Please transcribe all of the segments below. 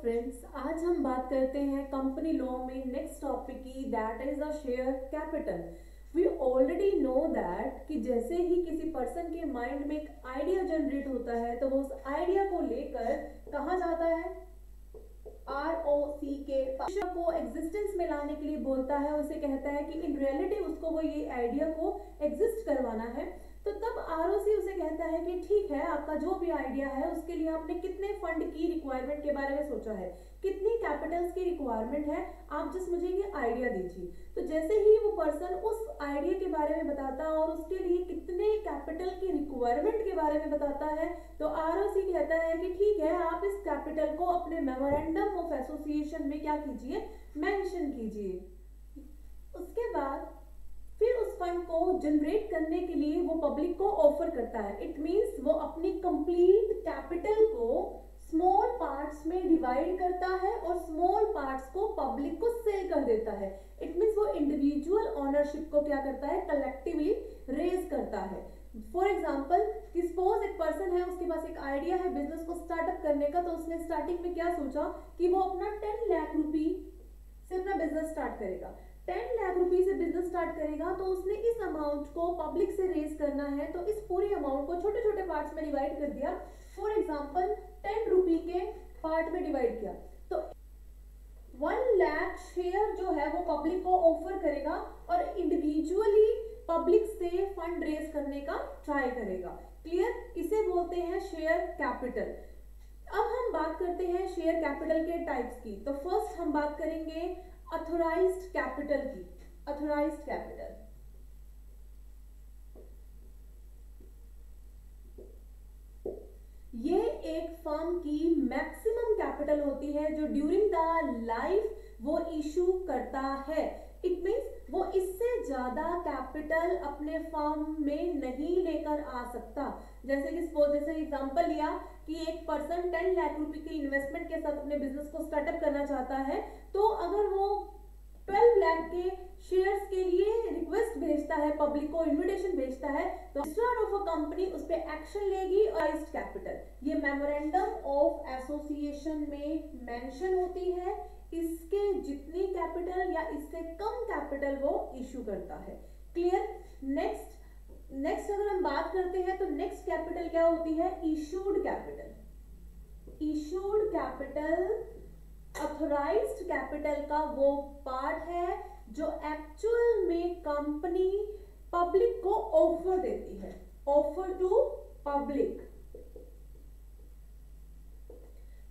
Friends, आज हम बात करते हैं कंपनी लॉ में नेक्स्ट टॉपिक की, that is a share capital. We already know that कि जैसे ही किसी पर्सन के माइंड में एक आइडिया जनरेट होता है तो वो उस आइडिया को लेकर कहाँ जाता है, ROC के को एग्जिस्टेंस में लाने के लिए बोलता है। उसे कहता है कि इन रियलिटी उसको वो ये आइडिया को एग्जिस्ट करवाना है। तो तब ROC उसे कहता है कि ठीक है, आपका जो भी आइडिया है उसके लिए आपने कितने फंड की रिक्वायरमेंट के बारे में सोचा है, कितनी कैपिटल्स की रिक्वायरमेंट है, आप जस्ट मुझे ये आइडिया दीजिए। तो जैसे ही वो पर्सन उस आइडिया के बारे में बताता है और उसके लिए कितने कैपिटल की रिक्वायरमेंट के बारे में बताता है, तो ROC कहता है कि ठीक है, आप इस कैपिटल को अपने मेमोरेंडम ऑफ एसोसिएशन में क्या कीजिए, मेंशन कीजिए। उसके बाद फिर उस फंड को जनरेट करने के लिए वो पब्लिक को ऑफर करता है। इट मींस वो अपनी कंप्लीट कैपिटल को स्मॉल पार्ट्स में डिवाइड करता है और स्मॉल पार्ट्स को पब्लिक को सेल कर देता है। इट मींस वो इंडिविजुअल ओनरशिप को क्या करता है, कलेक्टिवली रेज करता है। फॉर एग्जाम्पल कि सपोज एक पर्सन है, उसके पास एक आइडिया है बिजनेस को स्टार्टअप करने का, तो उसने स्टार्टिंग में क्या सोचा कि वो अपना 10 लाख रुपी से अपना बिजनेस स्टार्ट करेगा। 10 लाख रुपए से बिजनेस स्टार्ट करेगा तो उसने इस अमाउंट को पब्लिक से रेज करना है, तो इस पूरी अमाउंट को छोटे छोटे पार्ट्स में डिवाइड कर दिया। फॉर एग्जांपल 10 रुपए के पार्ट में डिवाइड किया, तो 1 लाख शेयर जो है वो पब्लिक को ऑफर करेगा और इंडिविजुअली पब्लिक से फंड रेज करने का ट्राई करेगा। क्लियर? इसे बोलते हैं शेयर कैपिटल। अब हम बात करते हैं शेयर कैपिटल के टाइप्स की। तो फर्स्ट हम बात करेंगे ऑथराइज्ड कैपिटल की। ऑथराइज्ड कैपिटल, ये एक फर्म की मैक्सिमम कैपिटल होती है जो ड्यूरिंग द लाइफ वो इशू करता है। इट मींस वो इससे ज्यादा कैपिटल अपने फर्म में नहीं लेकर आ सकता। जैसे कि सपोज जैसे एग्जांपल लिया कि एक पर्सन 10 लाख रुपए की इन्वेस्टमेंट के साथ अपने बिजनेस को स्टार्टअप करना चाहता है, तो अगर वो 12 लाख के शेयर्स के लिए रिक्वेस्ट भेजता है, पब्लिक को इनविटेशन भेजता है, तो रजिस्ट्रार ऑफ अ कंपनी उस पे एक्शन लेगी। ऑथराइज्ड कैपिटल ये मेमोरेंडम ऑफ एसोसिएशन में मेंशन होती है। इसके जितनी कैपिटल या इससे कम कैपिटल वो इशू करता है। क्लियर? नेक्स्ट अगर हम बात करते हैं तो नेक्स्ट कैपिटल क्या होती है, issued capital. Issued capital authorised capital का वो पार्ट है जो एक्चुअल में कंपनी पब्लिक को ऑफर देती है। ऑफर टू पब्लिक,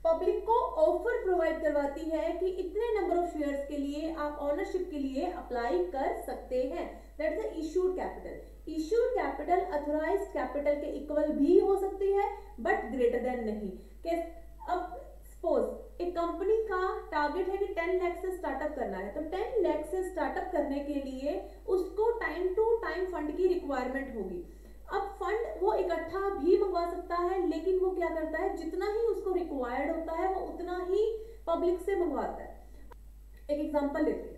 पब्लिक को ऑफर प्रोवाइड करवाती है कि इतने नंबर ऑफ शेयर्स के लिए आप ओनरशिप के लिए अप्लाई कर सकते हैं। That is the issued capital. Issued capital authorised capital के इक्वल भी हो सकती है बट ग्रेटर देन नहीं। अब सपोज एक कंपनी का टारगेट है कि 10 लाख से स्टार्टअप करना है, तो 10 लाख से स्टार्टअप करने के लिए उसको टाइम टू टाइम फंड की रिक्वायरमेंट होगी। अब फंड वो इकट्ठा भी मंगवा सकता है, लेकिन वो क्या करता है, जितना ही उसको रिक्वायर्ड होता है वो उतना ही पब्लिक से मंगवाता है। एक एग्जांपल लेते हैं,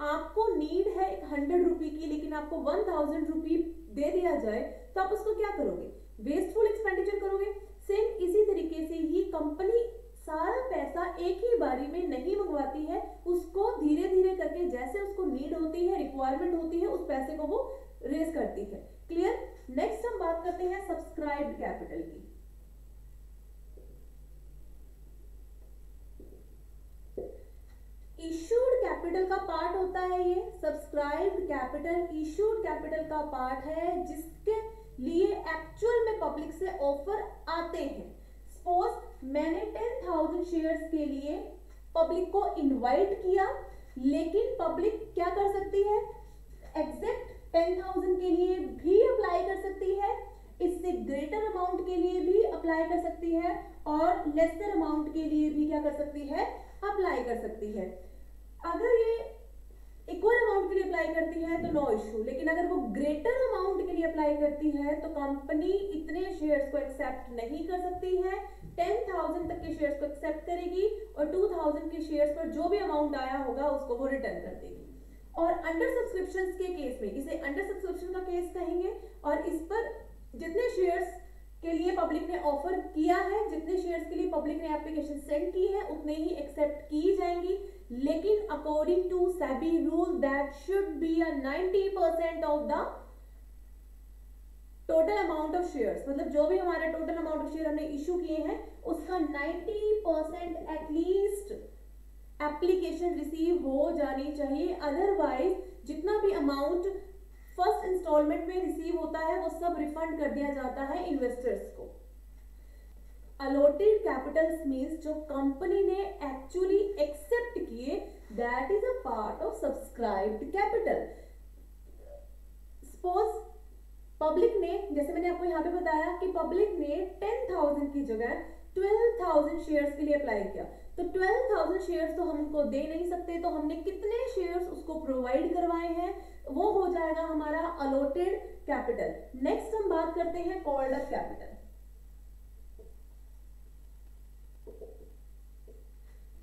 आपको नीड है एक 100 रुपए की, लेकिन आपको 1000 रुपए दे दिया जाए, तो आप उसको क्या करोगे, वेस्टफुल एक्सपेंडिचर करोगे। सेम इसी तरीके से ही कंपनी सारा पैसा एक ही बारी में नहीं मंगवाती है, उसको धीरे धीरे करके जैसे उसको नीड होती है, रिक्वायरमेंट होती है, उस पैसे को वो रेज करती है। क्लियर? नेक्स्ट हम बात करते हैं सब्सक्राइब्ड कैपिटल की। इशूड कैपिटल का पार्ट होता है ये सब्सक्राइब्ड कैपिटल। इशूड कैपिटल का पार्ट है जिसके लिए एक्चुअल में पब्लिक से ऑफर आते हैं। सपोज मैंने 10,000 शेयर्स के लिए पब्लिक को इनवाइट किया, लेकिन पब्लिक क्या कर सकती है, एग्जैक्ट 10,000 के लिए भी अप्लाई कर सकती है, इससे ग्रेटर अमाउंट के लिए भी अप्लाई कर सकती है, और लेसर अमाउंट के लिए भी क्या कर सकती है, अप्लाई कर सकती है। अगर ये इक्वल अमाउंट के लिए अप्लाई करती है तो नो इशू, लेकिन अगर वो ग्रेटर अमाउंट के लिए अप्लाई करती है तो कंपनी इतने शेयर्स को एक्सेप्ट नहीं कर सकती है। 10,000 तक के शेयर्स को एक्सेप्ट करेगी और 2,000 के शेयर्स पर जो भी अमाउंट आया होगा उसको वो रिटर्न कर देगी। और अंडर सब्सक्रिप्शन के केस में, इसे अंडर सब्सक्रिप्शन का केस कहेंगे, और इस पर जितने शेयर्स के लिए पब्लिक ने ऑफर किया है, जितने शेयर्स के लिए पब्लिक ने एप्लीकेशन सेंड की है उतने ही एक्सेप्ट की जाएंगी, लेकिन according to SEBI rule that should be a 90% of the total amount of shares, मतलब जो भी हमारा टोटल अमाउंट ऑफ शेयर हमने इशू किए हैं उसका 90% एटलीस्ट एप्लीकेशन रिसीव हो जानी चाहिए, अदरवाइज जितना भी अमाउंट फर्स्ट इंस्टॉलमेंट में रिसीव होता है वो सब रिफंड कर दिया जाता है इन्वेस्टर्स को। अलॉटेड कैपिटल्स मींस जो कंपनी ने एक्चुअली एक्सेप्ट किए, that is a part of subscribed capital. Suppose public ने, जैसे मैंने आपको यहाँ पे बताया कि पब्लिक ने 10,000 की जगह 12,000 शेयर्स के लिए अप्लाई किया, तो 12,000 शेयर्स तो हम उनको दे नहीं सकते, तो हमने कितने शेयर्स उसको प्रोवाइड करवाए हैं वो हो जाएगा हमारा अलॉटेड कैपिटल। नेक्स्ट हम बात करते हैं called up capital.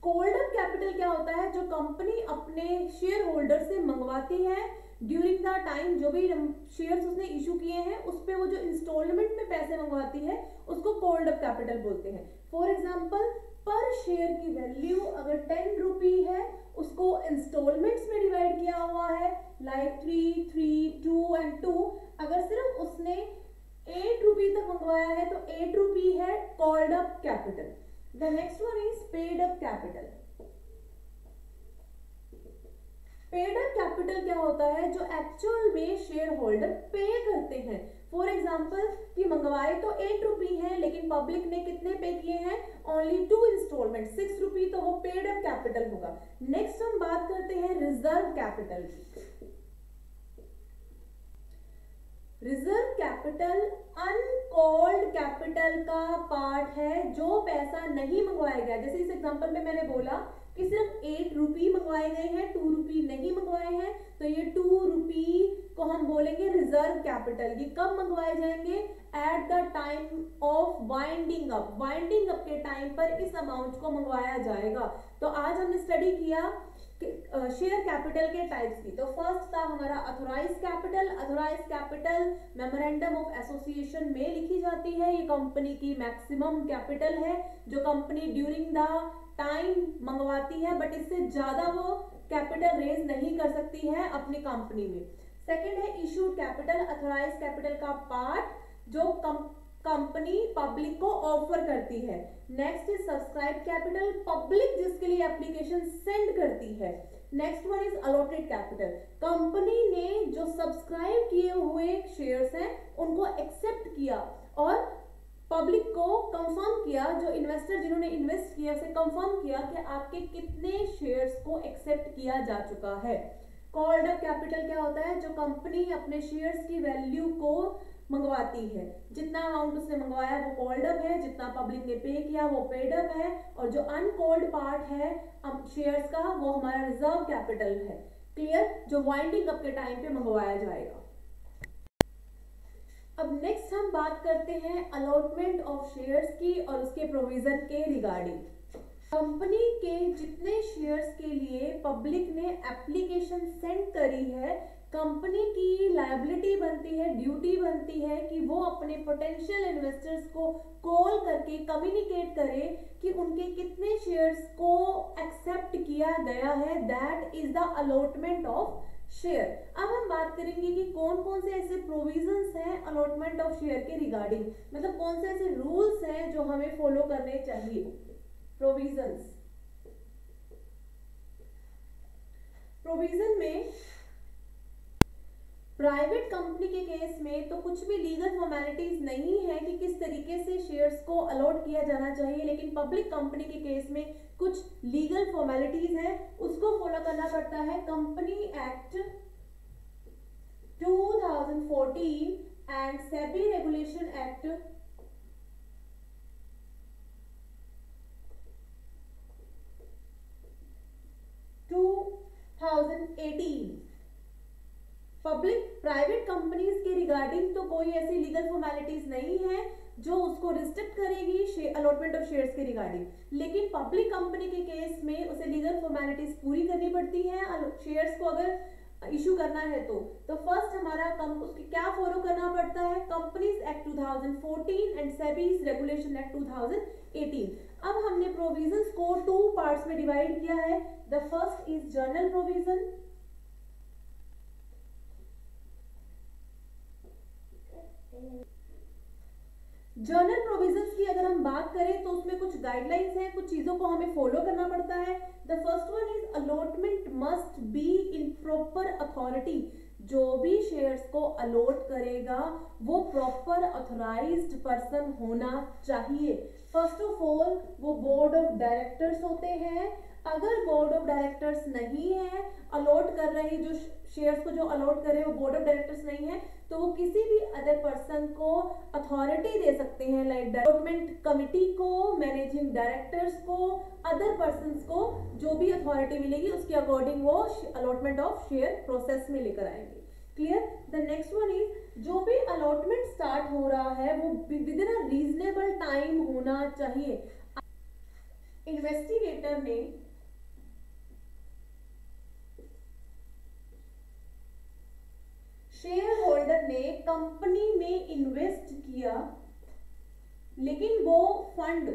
Called up capital क्या होता है? जो कंपनी अपने शेयर होल्डर से मंगवाती है ड्यूरिंग द टाइम, जो भी शेयर्स उसने इशू किए हैं उस पे वो जो इंस्टॉलमेंट में पैसे मंगवाती है उसको कॉल्ड अप कैपिटल बोलते हैं। फॉर एग्जांपल पर शेयर की वैल्यू अगर 10 रुपी है, उसको इंस्टॉलमेंट्स में डिवाइड किया हुआ है लाइक 3, 3, 2 एंड 2, अगर सिर्फ उसने 8 रुपी तक मंगवाया है तो 8 रुपी है called up capital. The next one is paid up capital. Paid up capital क्या होता है? जो एक्चुअल में शेयर होल्डर पे करते हैं। फॉर एग्जाम्पल कि मंगवाए तो 8 रुपी है, लेकिन पब्लिक ने कितने पे किए हैं? ओनली 2 इंस्टॉलमेंट 6 रुपी, तो वो पेड अप कैपिटल होगा। नेक्स्ट हम बात करते हैं रिजर्व कैपिटल की। रिजर्व कैपिटल अनकॉल्ड कैपिटल का पार्ट है, जो पैसा नहीं मंगवाया गया। जैसे इस एग्जांपल में मैंने बोला कि सिर्फ 8 रुपी मंगवाए गए हैं, 2 रुपी नहीं मंगवाए हैं, तो ये 2 रुपी को हम बोलेंगे रिजर्व कैपिटल। ये कब मंगवाए जाएंगे? At the time of winding up. Winding up के टाइम पर इस अमाउंट को मंगवाया जाएगा। तो आज हमने स्टडी किया शेयर कैपिटल के टाइप्स की। तो फर्स्ट था हमारा authorise capital. Authorise capital memorandum of association में लिखी जाती है। ये कंपनी की मैक्सिमम कैपिटल है जो कंपनी ड्यूरिंग द टाइम मंगवाती है, बट इससे ज्यादा वो कैपिटल रेज नहीं कर सकती है अपनी कंपनी में। सेकेंड है इशूड कैपिटल। अथोराइज कैपिटल का पार्ट जो कंपनी पब्लिक को ऑफर करती है। Next is subscribe capital, public जिसके लिए एप्लीकेशन सेंड करती है। Next one is allotted capital, company ने जो सब्सक्राइब किए हुए शेयर्स हैं उनको एक्सेप्ट किया और पब्लिक को कंफर्म किया, जो इन्वेस्टर जिन्होंने इन्वेस्ट किया उसे कंफर्म किया कि आपके कितने शेयर्स को एक्सेप्ट किया जा चुका है। कॉल्ड अप कैपिटल क्या होता है? जो कंपनी अपने शेयर्स की वैल्यू को मंगवाती है, जितना अमाउंट उसने मंगवाया वो कॉल्ड अप है, जितना पब्लिक ने पे किया वो पेड अप है, और जो अनकॉल्ड पार्ट है शेयर्स का वो हमारा रिजर्व कैपिटल है। क्लियर? जो वाइंडिंग अप के टाइम पे मंगवाया जाएगा। अब नेक्स्ट हम बात करते हैं अलॉटमेंट ऑफ शेयर्स की और उसके प्रोविजन के रिगार्डिंग। कंपनी के जितने शेयर्स के लिए पब्लिक ने एप्लीकेशन सेंड करी है, कंपनी की लायबिलिटी बनती है, ड्यूटी बनती है कि वो अपने पोटेंशियल इन्वेस्टर्स को कॉल करके कम्युनिकेट करे कि उनके कितने शेयर्स को एक्सेप्ट किया गया है। That is the allotment of share. अब हम बात करेंगे कि कौन कौन से ऐसे प्रोविजंस हैं अलॉटमेंट ऑफ शेयर के रिगार्डिंग, मतलब कौन से ऐसे रूल्स हैं जो हमें फॉलो करने चाहिए। प्रोविजंस, प्रोविजन में प्राइवेट कंपनी के केस में तो कुछ भी लीगल फॉर्मेलिटीज नहीं है कि किस तरीके से शेयर्स को अलॉट किया जाना चाहिए, लेकिन पब्लिक कंपनी के केस में कुछ लीगल फॉर्मेलिटीज हैं, उसको फॉलो करना पड़ता है। Company act 2014 and SEBI regulation act 2018। Public private companies के रिगार्डिंग तो कोई ऐसी लीगल फॉर्मेलिटीज नहीं है जो उसको रिस्ट्रिक्ट करेगी अलॉटमेंट ऑफ शेयर्स के रिगार्डिंग, लेकिन पब्लिक कंपनी के केस में उसे लीगल फॉर्मेलिटीज पूरी करनी पड़ती है। शेयर्स को अगर इशू करना है तो फर्स्ट हमारा उसके क्या फॉलो करना पड़ता है, companies act 2014 and SEBI's regulation act 2018। अब हमने प्रोविजंस को 2 पार्ट्स में डिवाइड किया है। The first is journal provision, journal provisions की अगर हम बात करें तो उसमें कुछ गाइडलाइंस हैं, कुछ चीजों को हमें फॉलो करना पड़ता है। The first one is allotment must be in proper authority. जो भी शेयर्स को अलॉट करेगा वो प्रॉपर ऑथराइज्ड पर्सन होना चाहिए। फर्स्ट ऑफ ऑल वो बोर्ड ऑफ डायरेक्टर्स होते हैं। अगर बोर्ड ऑफ डायरेक्टर्स नहीं है, अलॉट कर रहे जो शेयर्स को जो अलॉट कर रहे हैं वो बोर्ड ऑफ डायरेक्टर्स नहीं है, तो वो किसी भी अदर पर्सन को अथॉरिटी दे सकते हैं, लाइक अलॉटमेंट कमिटी को, मैनेजिंग डायरेक्टर्स को, अदर पर्संस को जो भी अथॉरिटी मिलेगी उसके अकॉर्डिंग वो अलॉटमेंट ऑफ शेयर प्रोसेस में लेकर आएंगे। Clear. The next one is जो भी अलॉटमेंट स्टार्ट हो रहा है वो with in a reasonable time होना चाहिए। इन्वेस्टिगेटर ने शेयर होल्डर ने कंपनी में इन्वेस्ट किया, लेकिन वो फंड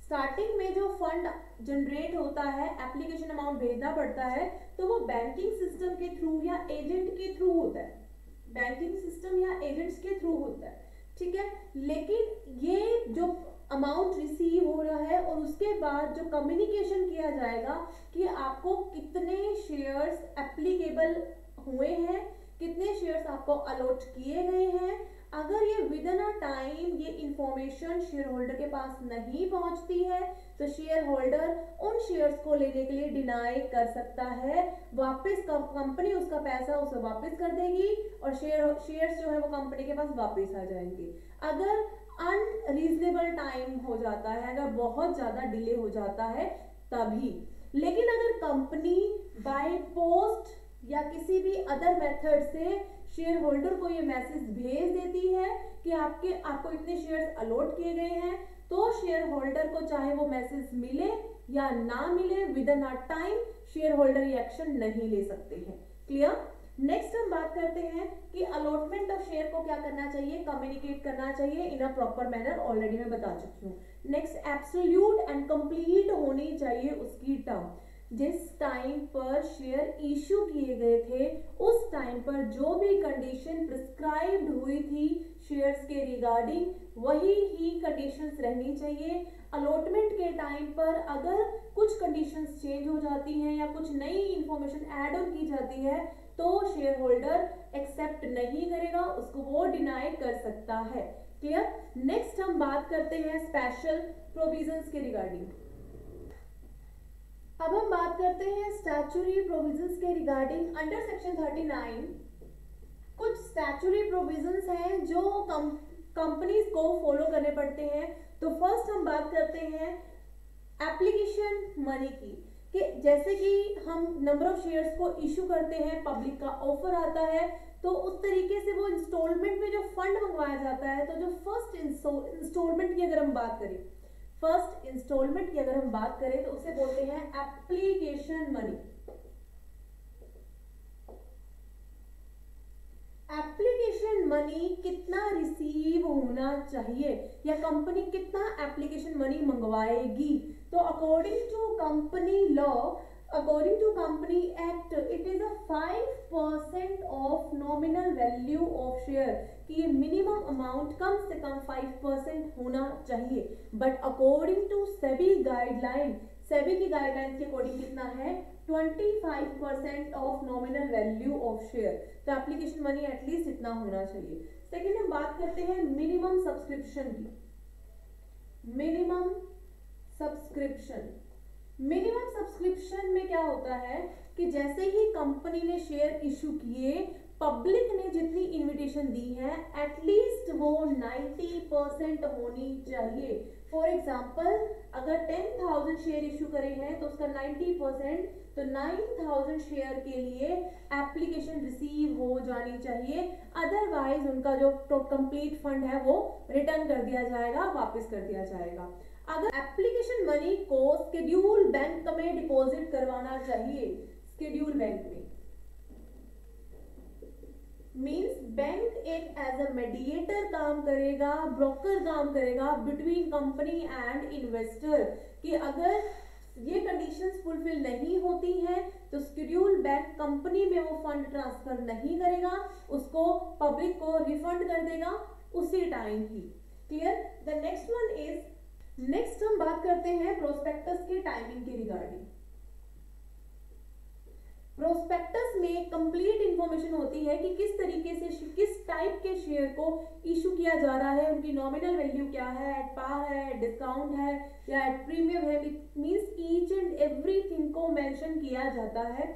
स्टार्टिंग में जो फंड जनरेट होता है, एप्लीकेशन अमाउंट भेजना पड़ता है, तो वो बैंकिंग सिस्टम के थ्रू या एजेंट के थ्रू होता है, बैंकिंग सिस्टम या एजेंट्स के थ्रू होता है, ठीक है। लेकिन ये जो अमाउंट रिसीव हो रहा है और उसके बाद जो कम्युनिकेशन किया जाएगा कि आपको कितने शेयर्स एप्लीकेबल हुए हैं, कितने शेयर्स आपको अलॉट किए गए हैं, अगर ये विद इन अ टाइम ये इंफॉर्मेशन शेयर होल्डर के पास नहीं पहुंचती है तो शेयर होल्डर उन शेयर्स को लेने के लिए डिनाई कर सकता है। वापस कंपनी उसका पैसा उसे वापस कर देगी और शेयर्स जो है वो कंपनी के पास वापस आ जाएंगे। अगर अनरीजनेबल टाइम हो जाता है, अगर बहुत ज्यादा डिले हो जाता है तभी। लेकिन अगर कंपनी बाय पोस्ट या किसी भी अदर मेथड से शेयर होल्डर को ये मैसेज भेज देती है कि आपको इतने शेयर्स अलॉट किए गए हैं, तो शेयर होल्डर को चाहे वो मैसेज मिले या ना मिले, with in a time share holder ये एक्शन नहीं ले सकते हैं। क्लियर। नेक्स्ट हम बात करते हैं कि अलॉटमेंट ऑफ शेयर को क्या करना चाहिए, कम्युनिकेट करना चाहिए इन अ प्रॉपर मैनर, ऑलरेडी मैं बता चुकी हूँ। नेक्स्ट, एब्सोल्यूट एंड कंप्लीट होनी चाहिए उसकी टर्म। जिस टाइम पर शेयर इशू किए गए थे उस टाइम पर जो भी कंडीशन प्रिस्क्राइब्ड हुई थी शेयर्स के रिगार्डिंग वही ही कंडीशंस रहनी चाहिए। अलॉटमेंट के टाइम पर अगर कुछ कंडीशंस चेंज हो जाती हैं या कुछ नई इंफॉर्मेशन ऐड ऑन की जाती है तो शेयर होल्डर एक्सेप्ट नहीं करेगा, उसको वो डिनाई कर सकता है। क्लियर। नेक्स्ट हम बात करते हैं स्पेशल प्रोविजंस के रिगार्डिंग। अब हम बात करते हैं स्टैट्यूटरी प्रोविजंस के रिगार्डिंग। अंडर सेक्शन 39 कुछ स्टैट्यूटरी प्रोविजंस हैं जो कंपनीज को फॉलो करने पड़ते हैं। तो फर्स्ट हम बात करते हैं एप्लीकेशन मनी की, कि जैसे कि हम नंबर ऑफ शेयर्स को इशू करते हैं, पब्लिक का ऑफर आता है, तो उस तरीके से वो इंस्टॉलमेंट में जो फंड मंगवाया जाता है, तो जो फर्स्ट इंस्टॉलमेंट की अगर हम बात करें, फर्स्ट इंस्टॉलमेंट की अगर हम बात करें तो उसे बोलते हैं एप्लीकेशन मनी। एप्लीकेशन मनी कितना रिसीव होना चाहिए या कंपनी कितना एप्लीकेशन मनी मंगवाएगी, तो according to company law, according to company act, it is a 5% of nominal value of share, कि ये मिनिमम अमाउंट कम से कम 5% होना चाहिए। But according to SEBI guideline, SEBI की गाइडलाइन के अकॉर्डिंग कितना है, 25% of nominal value of share. तो एप्लीकेशन मनी एटलीस्ट इतना होना चाहिए। सेकेंड हम बात करते हैं मिनिमम सब्सक्रिप्शन की। मिनिमम सब्सक्रिप्शन, मिनिमम सब्सक्रिप्शन में क्या होता है कि जैसे ही कंपनी ने शेयर इशू किए, पब्लिक ने जितनी इनविटेशन दी है एटलीस्ट वो 90% होनी चाहिए। फॉर एग्जाम्पल अगर 10,000 शेयर इशू करे हैं तो उसका 90%, तो 9,000 शेयर के लिए एप्लीकेशन रिसीव हो जानी चाहिए, अदरवाइज उनका जो कंप्लीट फंड है वो रिटर्न कर दिया जाएगा, वापस कर दिया जाएगा। अगर एप्लीकेशन मनी को शेड्यूल बैंक में डिपॉजिट करवाना चाहिए, शेड्यूल बैंक में, मीन्स बैंक एक एज अ मेडिएटर काम करेगा, ब्रोकर काम करेगा बिटवीन कंपनी एंड इन्वेस्टर, कि अगर ये कंडीशंस फुलफिल नहीं होती हैं तो शेड्यूल बैंक कंपनी में वो फंड ट्रांसफर नहीं करेगा, उसको पब्लिक को रिफंड कर देगा उसी time he. Clear? The next one is, next हम बात करते हैं प्रोस्पेक्टस के टाइमिंग के रिगार्डिंग। प्रोस्पेक्टस में कंप्लीट इंफॉर्मेशन होती है कि किस तरीके से किस टाइप के शेयर को इशू किया जा रहा है, उनकी नॉमिनल वैल्यू क्या है, एट पार है, एट डिस्काउंट है या एट प्रीमियम है, मींस ईच एंड एवरीथिंग को मेंशन किया जाता है।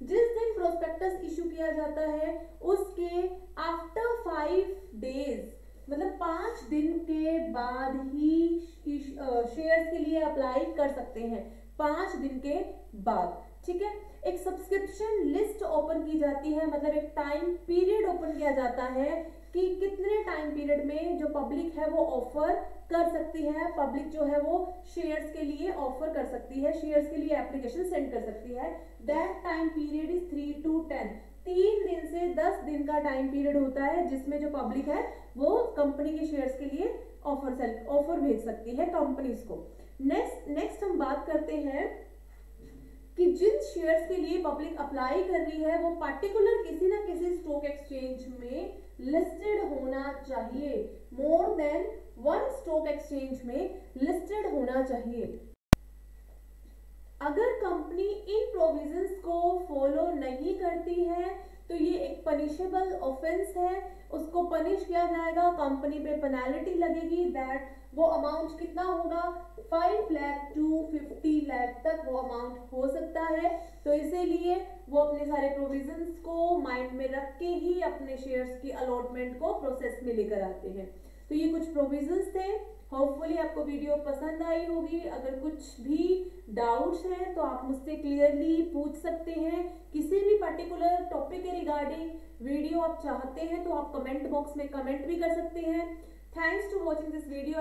जिस दिन प्रोस्पेक्टस इशू किया जाता है उसके आफ्टर 5 डेज, मतलब 5 दिन के बाद ही शेयर्स के लिए अप्लाई कर सकते हैं, 5 दिन के बाद। ठीक है, एक सब्सक्रिप्शन लिस्ट ओपन की जाती है, मतलब एक टाइम पीरियड ओपन किया जाता है कि कितने टाइम पीरियड में जो पब्लिक है वो ऑफर कर सकती है, पब्लिक जो है वो शेयर्स के लिए ऑफर कर सकती है, शेयर्स के लिए एप्लीकेशन सेंड कर सकती है। That time period is 3 to 10, 3 दिन से 10 दिन का टाइम पीरियड होता है जिसमें जो पब्लिक है वो कंपनी के शेयर्स के लिए ऑफर भेज सकती है कंपनीज को। नेक्स्ट हम बात करते हैं कि जिन शेयर्स के लिए पब्लिक अप्लाई कर रही है वो पार्टिकुलर किसी ना किसी स्टॉक एक्सचेंज में लिस्टेड होना चाहिए, मोर देन 1 स्टॉक एक्सचेंज में लिस्टेड होना चाहिए। अगर कंपनी इन प्रोविजंस को फॉलो नहीं करती है तो ये एक पनिशेबल ऑफेंस है, उसको पनिश किया जाएगा, कंपनी पे पेनल्टी लगेगी। दैट वो अमाउंट कितना होगा, 5 लाख to 50 लाख तक वो अमाउंट हो सकता है। तो इसीलिए वो अपने सारे प्रोविजंस को माइंड में रख के ही अपने शेयर्स की अलॉटमेंट को प्रोसेस में लेकर आते हैं। तो ये कुछ प्रोविजंस थे। होपफुली आपको वीडियो पसंद आई होगी। अगर कुछ भी डाउट्स हैं तो आप मुझसे क्लियरली पूछ सकते हैं। किसी भी पर्टिकुलर टॉपिक के रिगार्डिंग वीडियो आप चाहते हैं तो आप कमेंट बॉक्स में कमेंट भी कर सकते हैं। Thanks to watching this video.